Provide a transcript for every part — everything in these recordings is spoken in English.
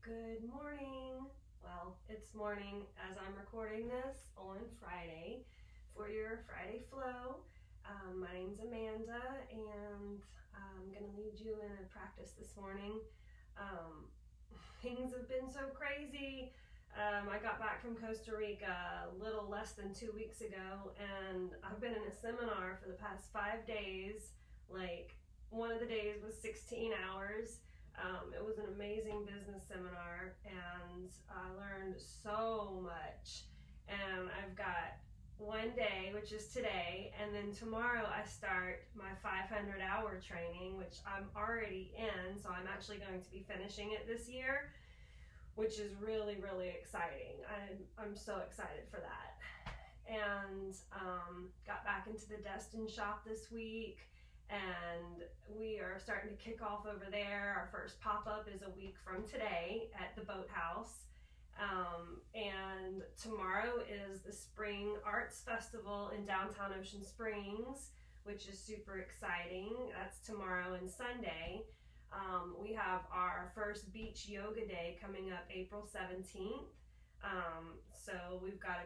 Good morning. Well, it's morning as I'm recording this on Friday for your Friday flow. My name's Amanda, and I'm going to lead you in a practice this morning. Things have been so crazy. I got back from Costa Rica a little less than 2 weeks ago, and I've been in a seminar for the past 5 days. Like, one of the days was 16 hours. It was an amazing business seminar, and I learned so much. And I've got one day, which is today, and then tomorrow I start my 500-hour training, which I'm already in, so I'm actually going to be finishing it this year, which is really, really exciting. I'm so excited for that. And got back into the Destin shop this week, and we are starting to kick off over there. Our first pop-up is a week from today at the Boathouse. And tomorrow is the Spring Arts Festival in downtown Ocean Springs, which is super exciting. That's tomorrow and Sunday. We have our first beach yoga day coming up April 17th. So we've got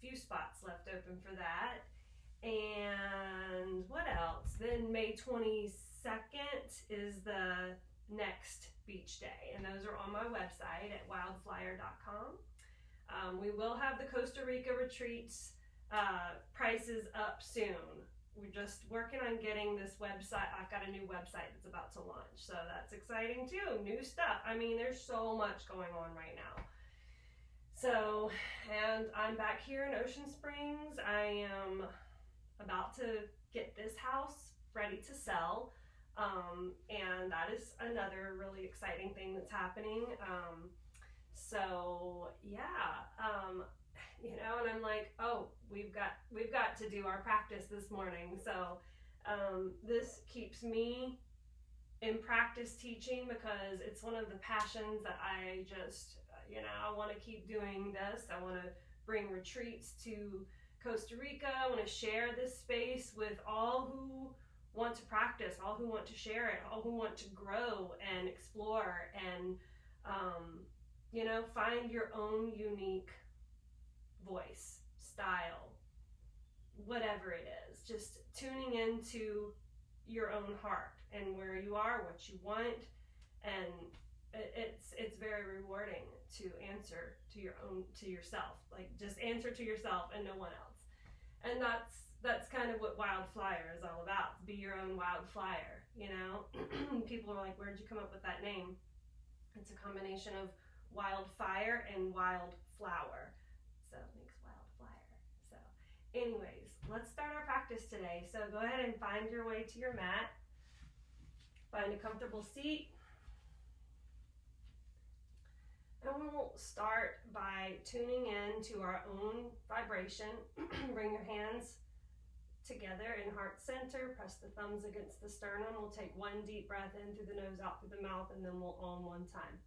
few spots left open for that. And what else? Then May 22nd is the next beach day, and those are on my website at wildflyer.com. We will have the Costa Rica retreats prices up soon. We're just working on getting this website. I've got a new website that's about to launch, so that's exciting too. New stuff. I mean, there's so much going on right now. So, and I'm back here in Ocean Springs. I am about to get this house ready to sell, and that is another really exciting thing that's happening. So yeah, and I'm like, oh, we've got to do our practice this morning. So this keeps me in practice teaching, because it's one of the passions that I just, I want to keep doing this. I want to bring retreats to Costa Rica. I want to share this space with all who want to practice, all who want to share it, all who want to grow and explore and, find your own unique voice, style, whatever it is. Just tuning into your own heart and where you are, what you want, and it's very rewarding to answer to yourself. Like, just answer to yourself and no one else. And that's kind of what Wildflyer is all about. Be your own wildflyer. People are like, where'd you come up with that name? It's a combination of wildfire and wildflower, so it makes Wildflyer. So anyways, let's start our practice today. So go ahead and find your way to your mat. Find a comfortable seat. And we'll start by tuning in to our own vibration. Bring your hands together in heart center. Press the thumbs against the sternum. We'll take one deep breath in through the nose, out through the mouth, and then we'll Om one time.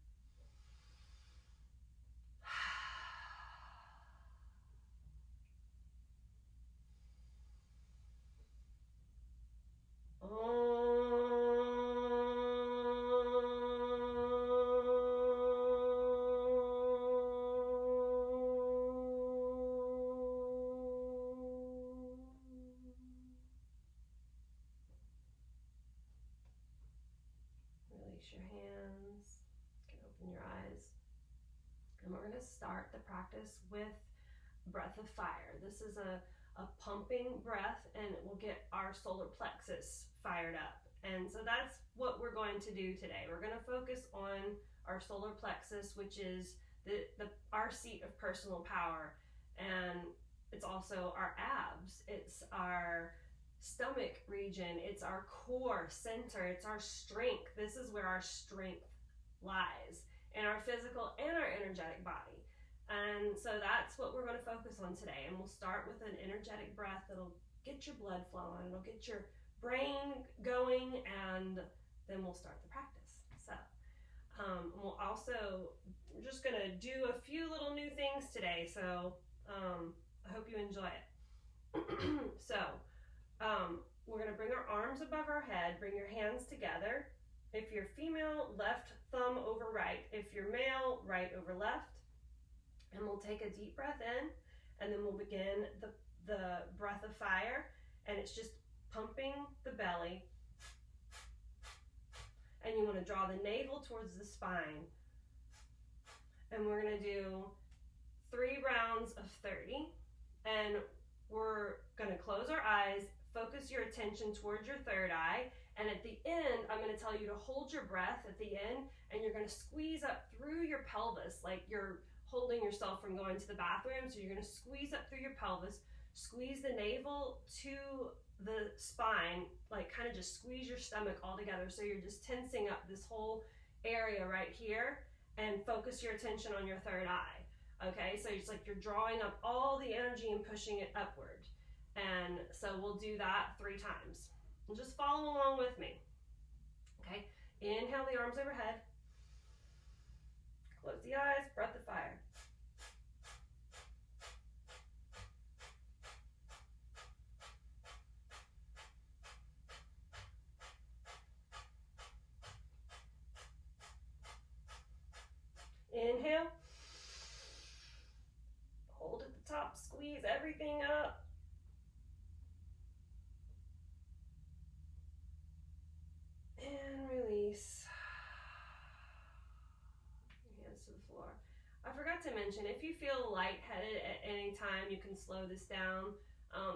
Release your hands. You can open your eyes. And we're going to start the practice with breath of fire. This is a pumping breath, and it will get our solar plexus fired up. And so that's what we're going to do today. We're going to focus on our solar plexus, which is our seat of personal power. And it's also our abs. It's our stomach region. It's our core center. It's our strength. This is where our strength lies in our physical and our energetic body. And so that's what we're going to focus on today. And we'll start with an energetic breath that'll get your blood flowing. It'll get your brain going, and then we'll start the practice. So we're just going to do a few little new things today. So I hope you enjoy it. So we're going to bring our arms above our head, bring your hands together If you're female, left thumb over right. If you're male, right over left. And we'll take a deep breath in, and then we'll begin the breath of fire, and it's just pumping the belly. And you want to draw the navel towards the spine. And we're going to do 3 rounds of 30. And we're going to close our eyes, focus your attention towards your third eye. And at the end, I'm going to tell you to hold your breath at the end, and you're going to squeeze up through your pelvis like you're holding yourself from going to the bathroom. So you're going to squeeze up through your pelvis, squeeze the navel to the spine, like kind of just squeeze your stomach all together. So you're just tensing up this whole area right here, and focus your attention on your third eye. Okay, so it's like you're drawing up all the energy and pushing it upward. And so we'll do that 3 times. And just follow along with me. Okay, inhale the arms overhead. Close the eyes, breath of fire. Inhale. Hold at the top, squeeze everything up. And release. Your hands to the floor. I forgot to mention, if you feel lightheaded at any time, you can slow this down.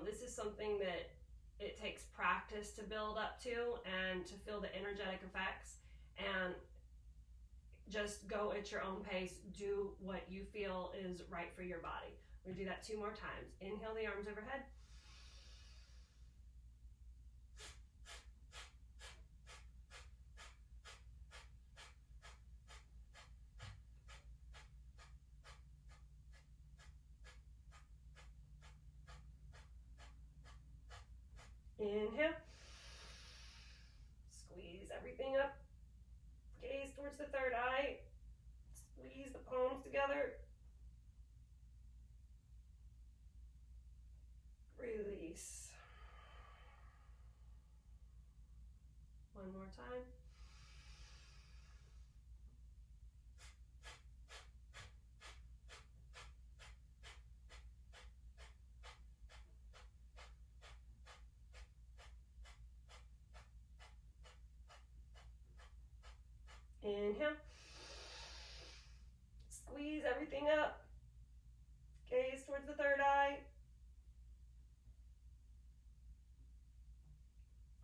This is something that it takes practice to build up to and to feel the energetic effects. And just go at your own pace. Do what you feel is right for your body. We'll do that 2 more times. Inhale the arms overhead. Inhale. Squeeze everything up. Gaze towards the third eye. Squeeze the palms together. Release. One more time. Inhale. Squeeze everything up. Gaze towards the third eye.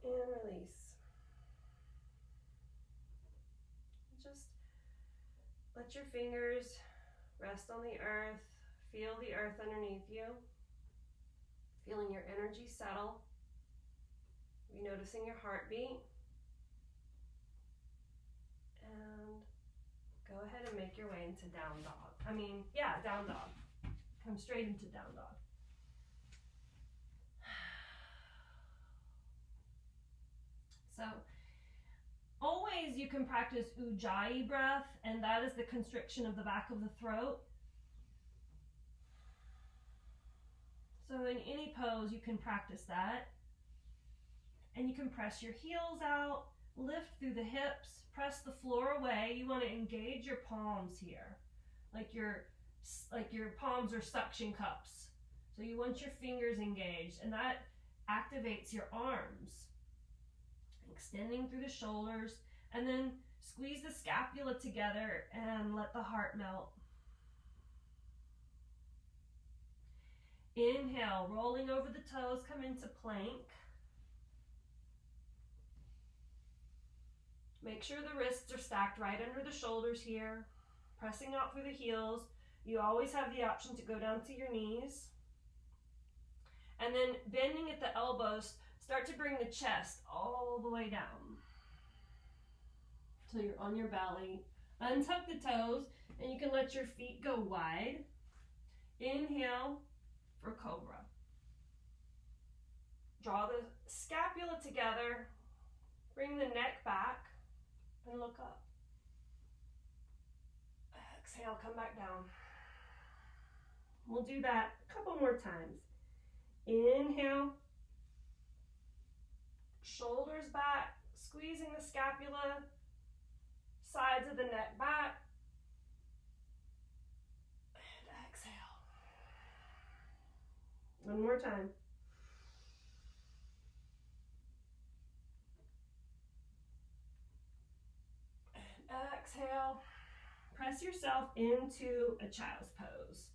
And release. Just let your fingers rest on the earth. Feel the earth underneath you. Feeling your energy settle. Be noticing your heartbeat. And go ahead and make your way into down dog. Down dog. Come straight into down dog. So, always you can practice Ujjayi breath, and that is the constriction of the back of the throat. So in any pose, you can practice that. And you can press your heels out, lift through the hips, press the floor away. You want to engage your palms here, like your palms are suction cups. So you want your fingers engaged, and that activates your arms. Extending through the shoulders, and then squeeze the scapula together and let the heart melt. Inhale, rolling over the toes, come into plank. Make sure the wrists are stacked right under the shoulders here, pressing out through the heels. You always have the option to go down to your knees. And then bending at the elbows, start to bring the chest all the way down till you're on your belly. Untuck the toes, and you can let your feet go wide. Inhale for cobra. Draw the scapula together, bring the neck back, and look up. Exhale, come back down. We'll do that a couple more times. Inhale. Shoulders back, squeezing the scapula, sides of the neck back. And exhale. One more time. And exhale. Press yourself into a child's pose.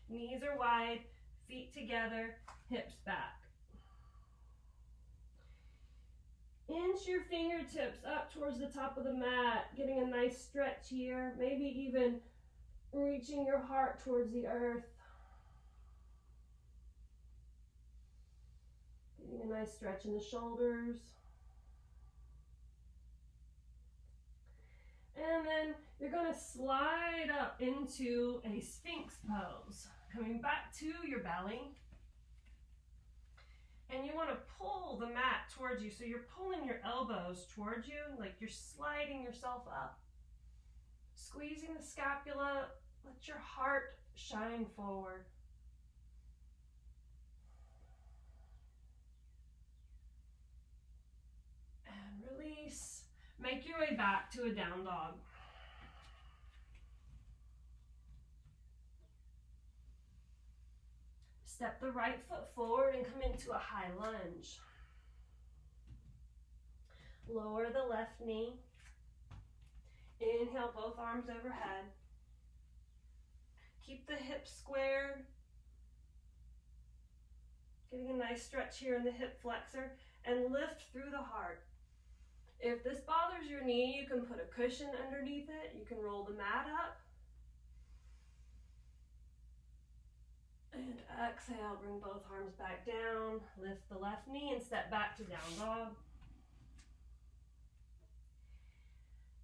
Knees are wide, feet together, hips back. Inch your fingertips up towards the top of the mat, getting a nice stretch here, maybe even reaching your heart towards the earth. Getting a nice stretch in the shoulders. And then you're going to slide up into a Sphinx pose, coming back to your belly. And you want to pull the mat towards you. So you're pulling your elbows towards you, like you're sliding yourself up. Squeezing the scapula, let your heart shine forward. And release. Make your way back to a down dog. Step the right foot forward and come into a high lunge. Lower the left knee. Inhale, both arms overhead. Keep the hips squared. Getting a nice stretch here in the hip flexor and lift through the heart. If this bothers your knee, you can put a cushion underneath it. You can roll the mat up. And exhale, bring both arms back down. Lift the left knee and step back to down dog.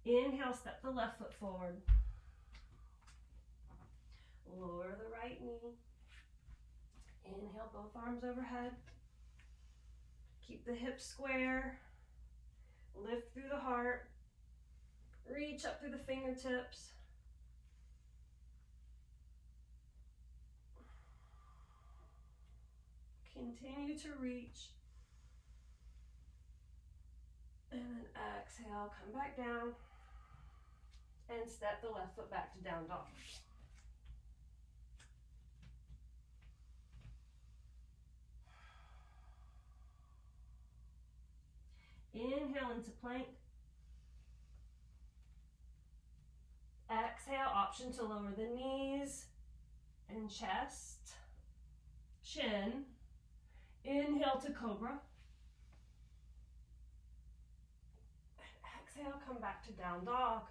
Inhale, step the left foot forward. Lower the right knee. Inhale, both arms overhead. Keep the hips square. Lift through the heart. Reach up through the fingertips. Continue to reach. And then exhale, come back down. And step the left foot back to down dog. Inhale into plank. Exhale, option to lower the knees and chest, chin. Inhale to cobra. And exhale, come back to down dog.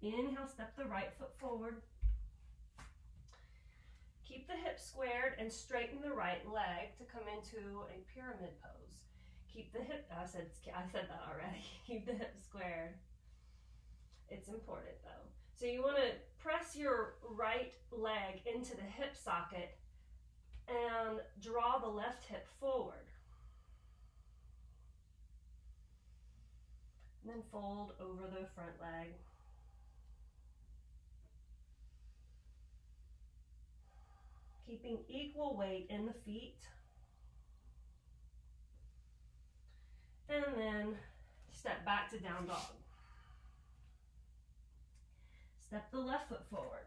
Inhale, step the right foot forward. Keep the hips squared and straighten the right leg to come into a pyramid pose. Keep the hip, I said that already. Keep the hips squared. It's important though. So you want to press your right leg into the hip socket and draw the left hip forward. And then fold over the front leg. Keeping equal weight in the feet. And then step back to down dog. Step the left foot forward.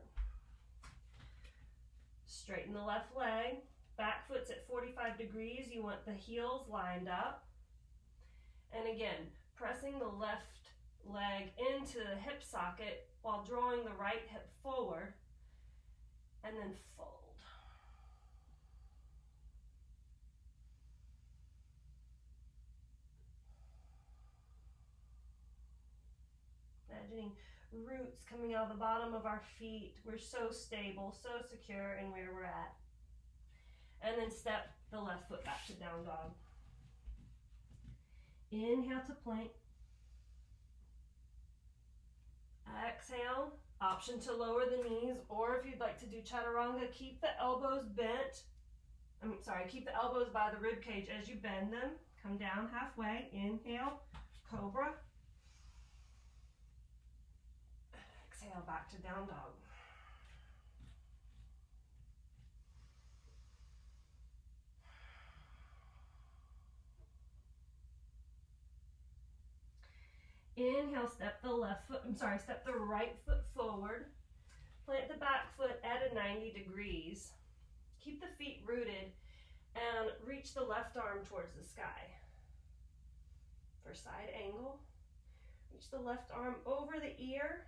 Straighten the left leg. Back foot's at 45 degrees. You want the heels lined up. And again, pressing the left leg into the hip socket while drawing the right hip forward. And then fold. Imagining roots coming out of the bottom of our feet. We're so stable, so secure in where we're at. And then step the left foot back to down dog. Inhale to plank. Exhale, option to lower the knees, or if you'd like to do chaturanga, keep the elbows bent. Keep the elbows by the rib cage as you bend them. Come down halfway. Inhale, cobra. Exhale, back to down dog. Inhale, step the right foot forward. Plant the back foot at a 90 degrees. Keep the feet rooted and reach the left arm towards the sky. For side angle, reach the left arm over the ear.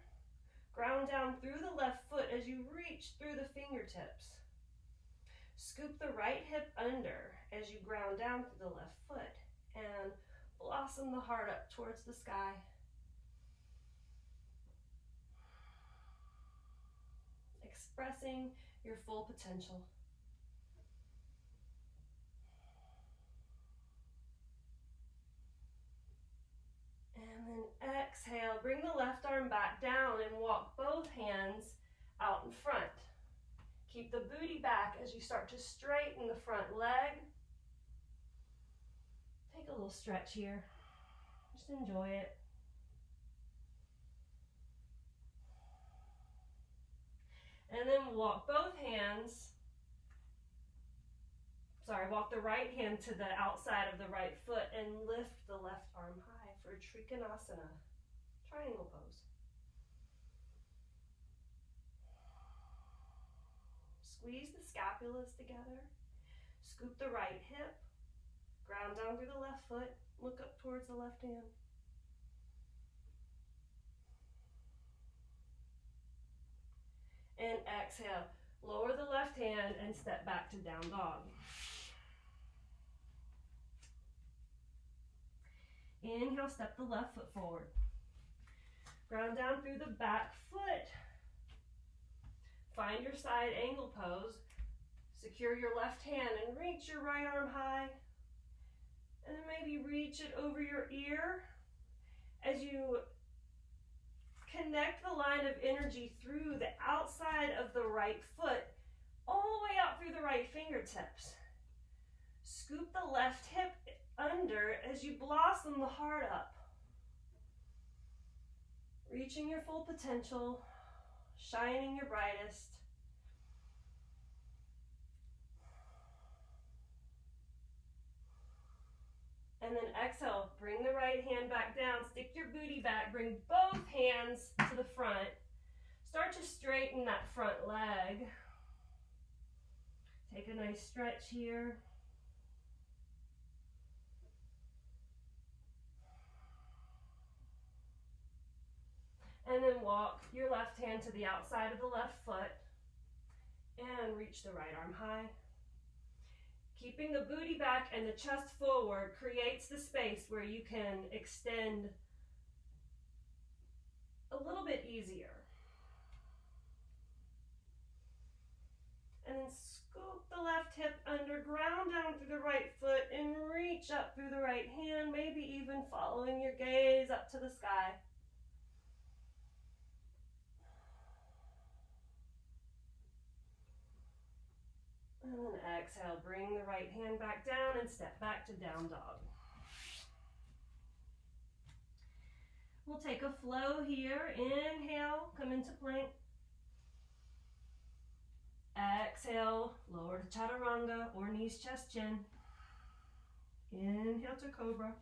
Ground down through the left foot as you reach through the fingertips. Scoop the right hip under as you ground down through the left foot and blossom the heart up towards the sky. Expressing your full potential. And then exhale, bring the left arm back down and walk both hands out in front. Keep the booty back as you start to straighten the front leg. Take a little stretch here. Just enjoy it. And then walk the right hand to the outside of the right foot and lift the left arm high for Trikonasana, triangle pose. Squeeze the scapulas together. Scoop the right hip. Ground down through the left foot. Look up towards the left hand. And exhale. Lower the left hand and step back to down dog. Inhale, step the left foot forward. Ground down through the back foot. Find your side angle pose. Secure your left hand and reach your right arm high. And then maybe reach it over your ear as you connect the line of energy through the outside of the right foot all the way out through the right fingertips. Scoop the left hip under as you blossom the heart up. Reaching your full potential, shining your brightest. And then exhale, bring the right hand back down, stick your booty back, bring both hands to the front. Start to straighten that front leg. Take a nice stretch here. And then walk your left hand to the outside of the left foot and reach the right arm high. Keeping the booty back and the chest forward creates the space where you can extend a little bit easier. And then scoop the left hip under, ground down through the right foot and reach up through the right hand, maybe even following your gaze up to the sky. And then exhale, bring the right hand back down and step back to down dog. We'll take a flow here. Inhale, come into plank. Exhale, lower to chaturanga or knees, chest, chin. Inhale to cobra.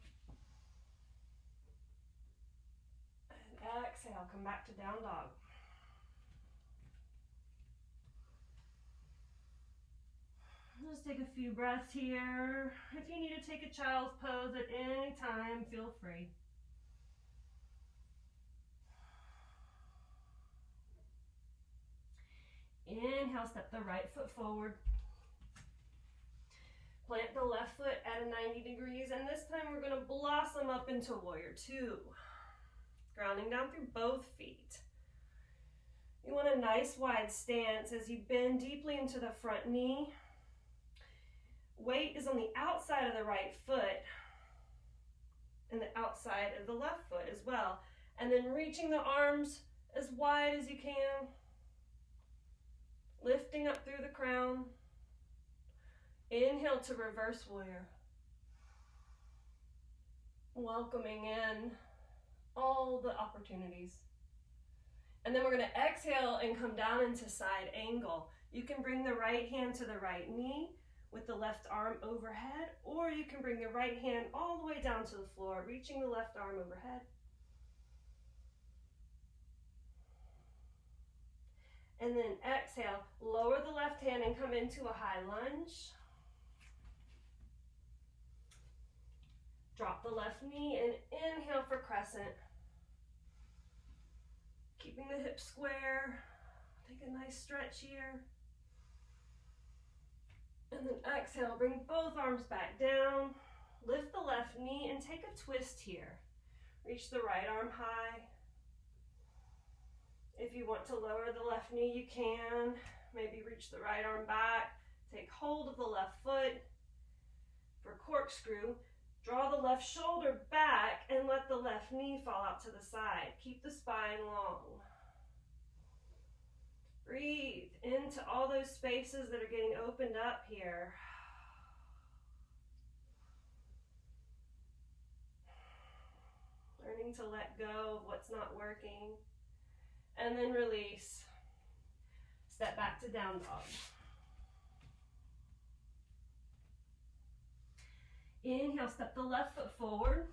And exhale, come back to down dog. Just take a few breaths here. If you need to take a child's pose at any time, feel free. Inhale, step the right foot forward. Plant the left foot at a 90 degrees, and this time we're going to blossom up into warrior two. Grounding down through both feet. You want a nice wide stance as you bend deeply into the front knee. Weight is on the outside of the right foot and the outside of the left foot as well. And then reaching the arms as wide as you can. Lifting up through the crown. Inhale to reverse warrior. Welcoming in all the opportunities. And then we're going to exhale and come down into side angle. You can bring the right hand to the right knee with the left arm overhead, or you can bring the right hand all the way down to the floor, reaching the left arm overhead. And then exhale, lower the left hand and come into a high lunge. Drop the left knee and inhale for crescent. Keeping the hips square. Take a nice stretch here. And then exhale, bring both arms back down. Lift the left knee and take a twist here. Reach the right arm high. If you want to lower the left knee, you can. Maybe reach the right arm back. Take hold of the left foot. For corkscrew, draw the left shoulder back and let the left knee fall out to the side. Keep the spine long. Breathe into all those spaces that are getting opened up here. Learning to let go of what's not working. And then release. Step back to down dog. Inhale, step the left foot forward.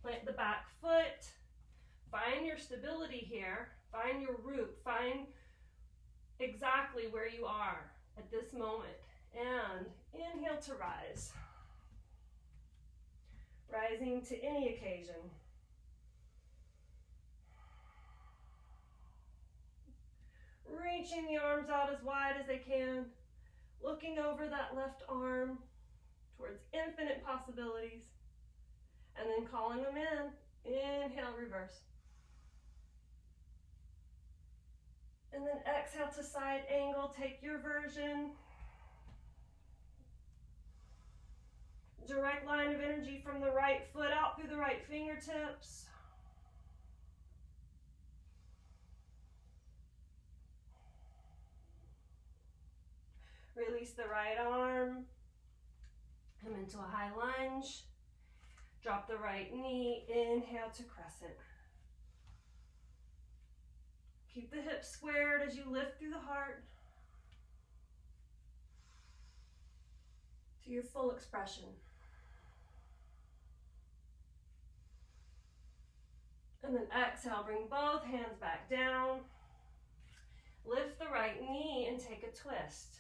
Plant the back foot. Find your stability here. Find your root. Find exactly where you are at this moment. And inhale to rise. Rising to any occasion. Reaching the arms out as wide as they can. Looking over that left arm towards infinite possibilities. And then calling them in. Inhale, reverse. And then exhale to side angle. Take your version. Direct line of energy from the right foot out through the right fingertips. Release the right arm. Come into a high lunge. Drop the right knee. Inhale to crescent. Keep the hips squared as you lift through the heart to your full expression. And then exhale, bring both hands back down. Lift the right knee and take a twist.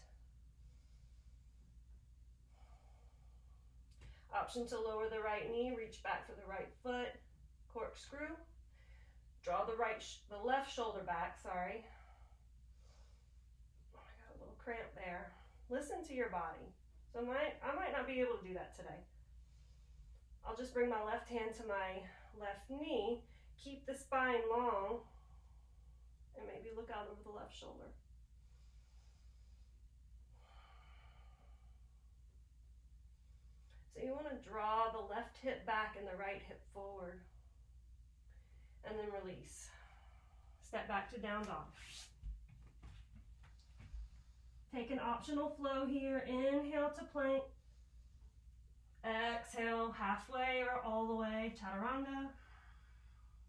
Option to lower the right knee, reach back for the right foot, corkscrew. Draw the left shoulder back, sorry. I got a little cramp there. Listen to your body. So I might not be able to do that today. I'll just bring my left hand to my left knee, keep the spine long, and maybe look out over the left shoulder. So you want to draw the left hip back and the right hip forward. And then release. Step back to down dog. Take an optional flow here. Inhale to plank. Exhale halfway or all the way, chaturanga.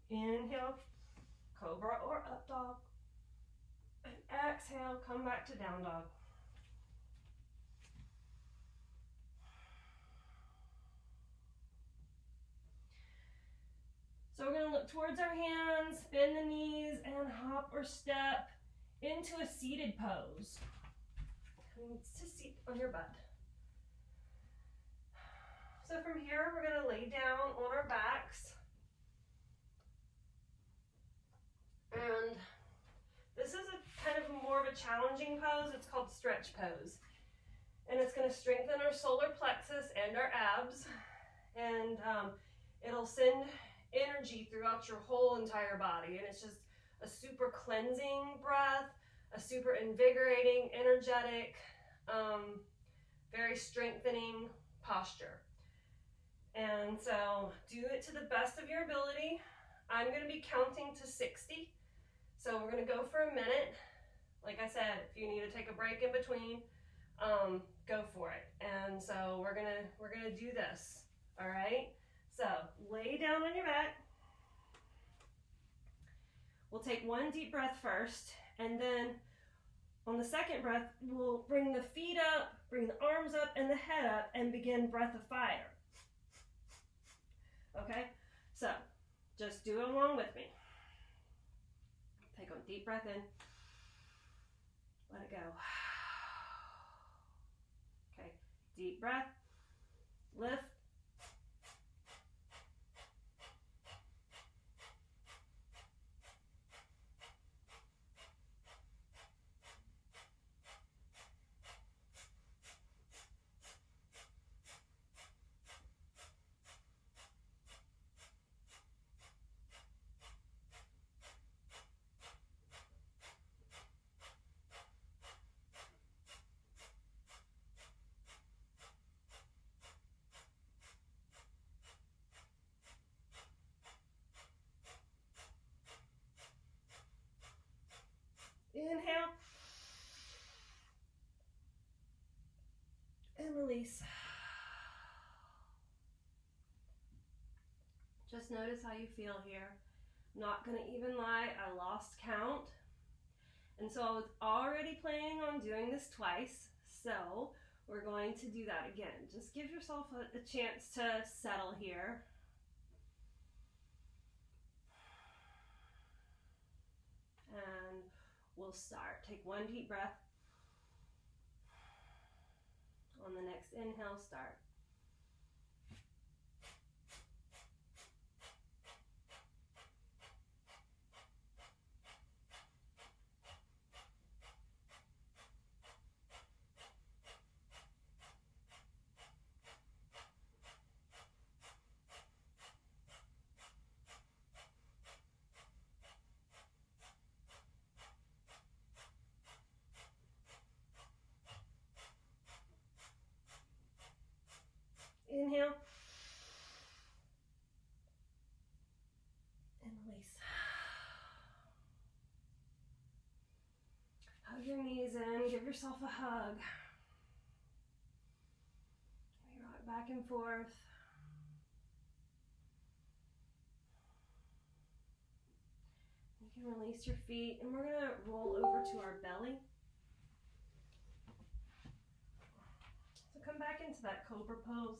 Inhale, cobra or up dog. And exhale, come back to down dog. So we're going to look towards our hands, bend the knees, and hop or step into a seated pose. Coming to sit on your butt. So from here, we're going to lay down on our backs. And this is a kind of more of a challenging pose. It's called stretch pose. And it's going to strengthen our solar plexus and our abs. And it'll send energy throughout your whole entire body, and it's just a super cleansing breath, a super invigorating, energetic, very strengthening posture. And so do it to the best of your ability. I'm going to be counting to 60, so we're going to go for a minute. Like I said, if you need to take a break in between, go for it. And so we're gonna do this. All right. So lay down on your back. We'll take one deep breath first, and then on the second breath, we'll bring the feet up, bring the arms up and the head up, and begin breath of fire. Okay? So just do it along with me. Take a deep breath in. Let it go. Okay, deep breath. Lift. Inhale. And release. Just notice how you feel here. I'm not going to even lie, I lost count. And so I was already planning on doing this twice. So we're going to do that again. Just give yourself a chance to settle here. And we'll start. Take one deep breath. On the next inhale, start. Inhale. And release. Hug your knees in. Give yourself a hug. We rock back and forth. You can release your feet, and we're going to roll over to our belly. So come back into that cobra pose.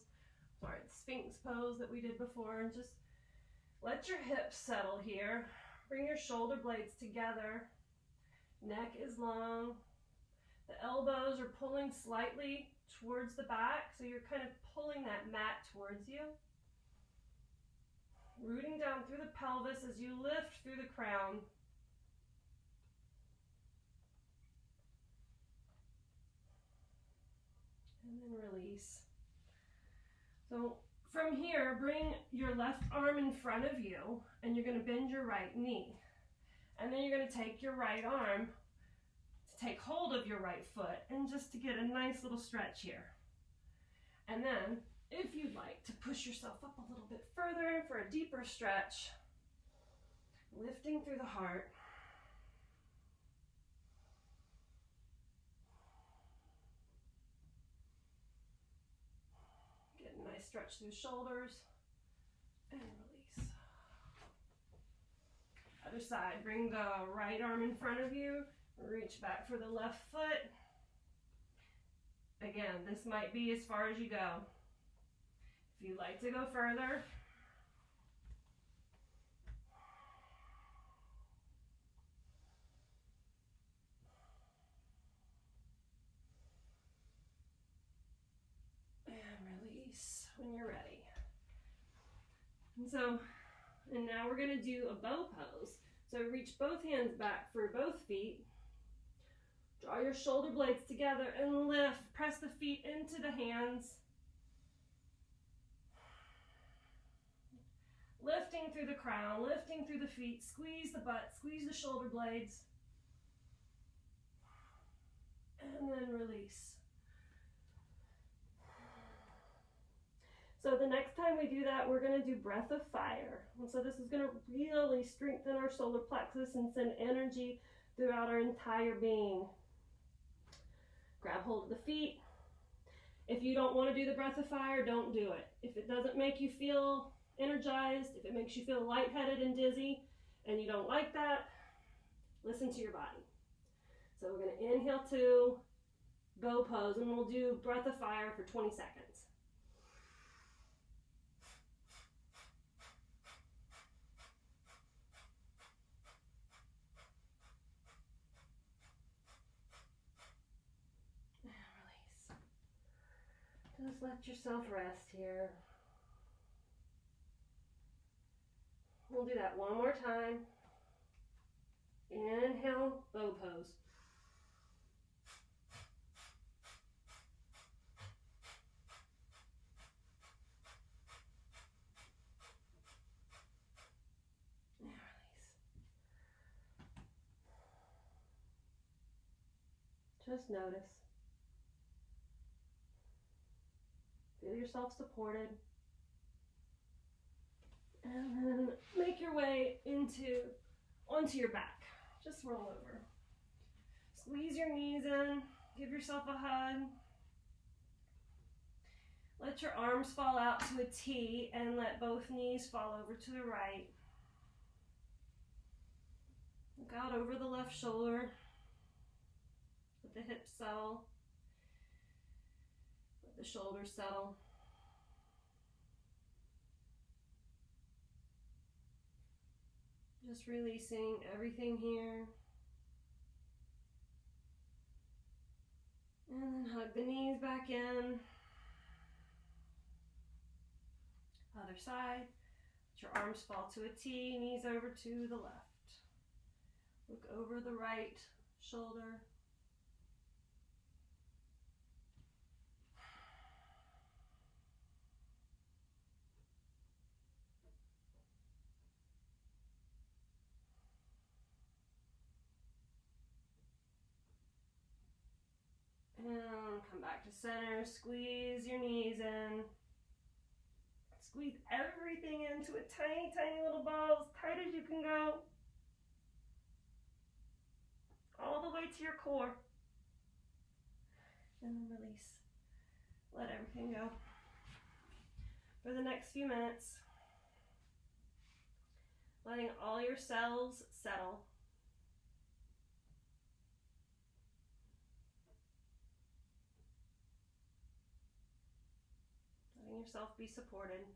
Sorry, Sphinx pose that we did before, and just let your hips settle here. Bring your shoulder blades together. Neck is long. The elbows are pulling slightly towards the back, so you're kind of pulling that mat towards you. Rooting down through the pelvis as you lift through the crown. And then release. So from here, bring your left arm in front of you, and you're going to bend your right knee. And then you're going to take your right arm to take hold of your right foot, and just to get a nice little stretch here. And then, if you'd like to push yourself up a little bit further for a deeper stretch, lifting through the heart. Get a nice stretch through the shoulders, and release. Other side, bring the right arm in front of you, reach back for the left foot. Again, this might be as far as you go. If you'd like to go further, and release when you're ready. And now we're going to do a bow pose. So reach both hands back for both feet. Draw your shoulder blades together and lift. Press the feet into the hands. Lifting through the crown, lifting through the feet. Squeeze the butt, squeeze the shoulder blades. And then release. So the next time we do that, we're going to do breath of fire. And so this is going to really strengthen our solar plexus and send energy throughout our entire being. Grab hold of the feet. If you don't want to do the breath of fire, don't do it. If it doesn't make you feel energized, if it makes you feel lightheaded and dizzy, and you don't like that, listen to your body. So we're going to inhale to bow pose, and we'll do breath of fire for 20 seconds. just let yourself rest here. We'll do that one more time. Inhale, bow pose. And release. Just notice. Feel yourself supported. And then make your way onto your back. Just roll over. Squeeze your knees in. Give yourself a hug. Let your arms fall out to a T and let both knees fall over to the right. Look out over the left shoulder. Let the hips settle. Let the shoulders settle. Just releasing everything here. And then hug the knees back in. Other side. Let your arms fall to a T, knees over to the left. Look over the right shoulder. And come back to center. Squeeze your knees in. Squeeze everything into a tiny, tiny little ball, as tight as you can go. All the way to your core. And then release. Let everything go. For the next few minutes, letting all your cells settle. Letting yourself be supported.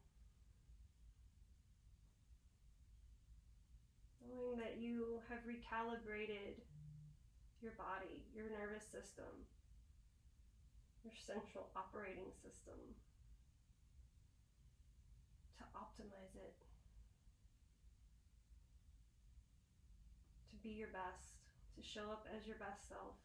Knowing that you have recalibrated your body, your nervous system, your central operating system to optimize it, to be your best, to show up as your best self.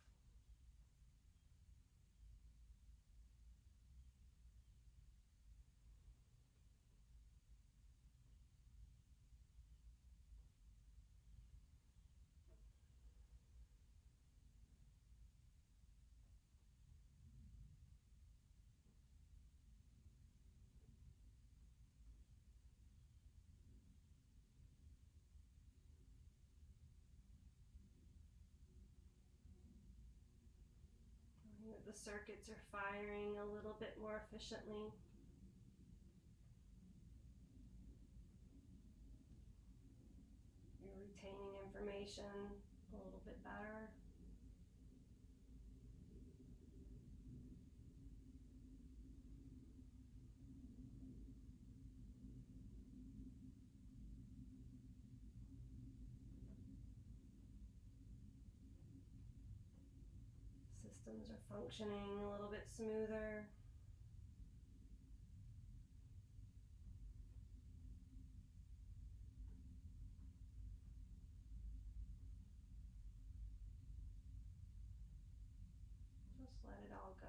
The circuits are firing a little bit more efficiently. You're retaining information a little bit better. Systems are functioning a little bit smoother. Just let it all go.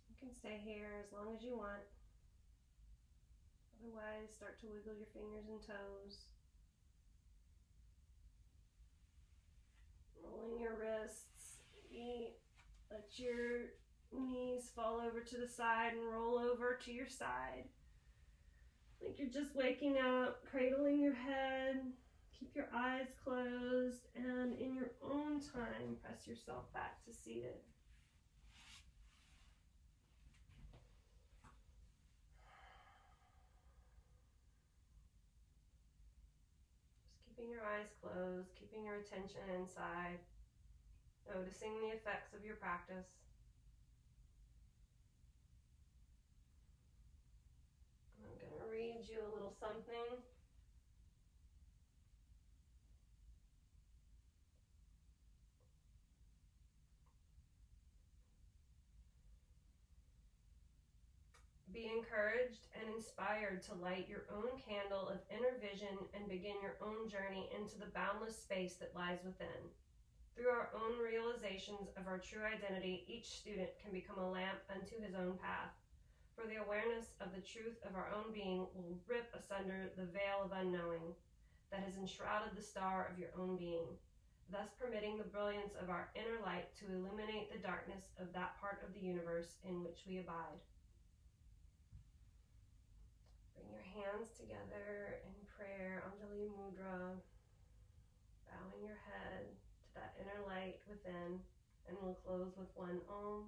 You can stay here as long as you want. Otherwise, start to wiggle your fingers and toes. Rolling your wrists. Let your knees fall over to the side and roll over to your side. Like you're just waking up, cradling your head. Keep your eyes closed, and in your own time, press yourself back to seated. Just keeping your eyes closed, keeping your attention inside, noticing the effects of your practice. I'm going to read you a little something. Be encouraged and inspired to light your own candle of inner vision and begin your own journey into the boundless space that lies within. Through our own realizations of our true identity, each student can become a lamp unto his own path. For the awareness of the truth of our own being will rip asunder the veil of unknowing that has enshrouded the star of your own being, thus permitting the brilliance of our inner light to illuminate the darkness of that part of the universe in which we abide. Bring your hands together in prayer, Anjali Mudra, bowing your head to that inner light within, and we'll close with one Om.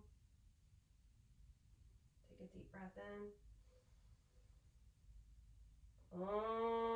Take a deep breath in. Om.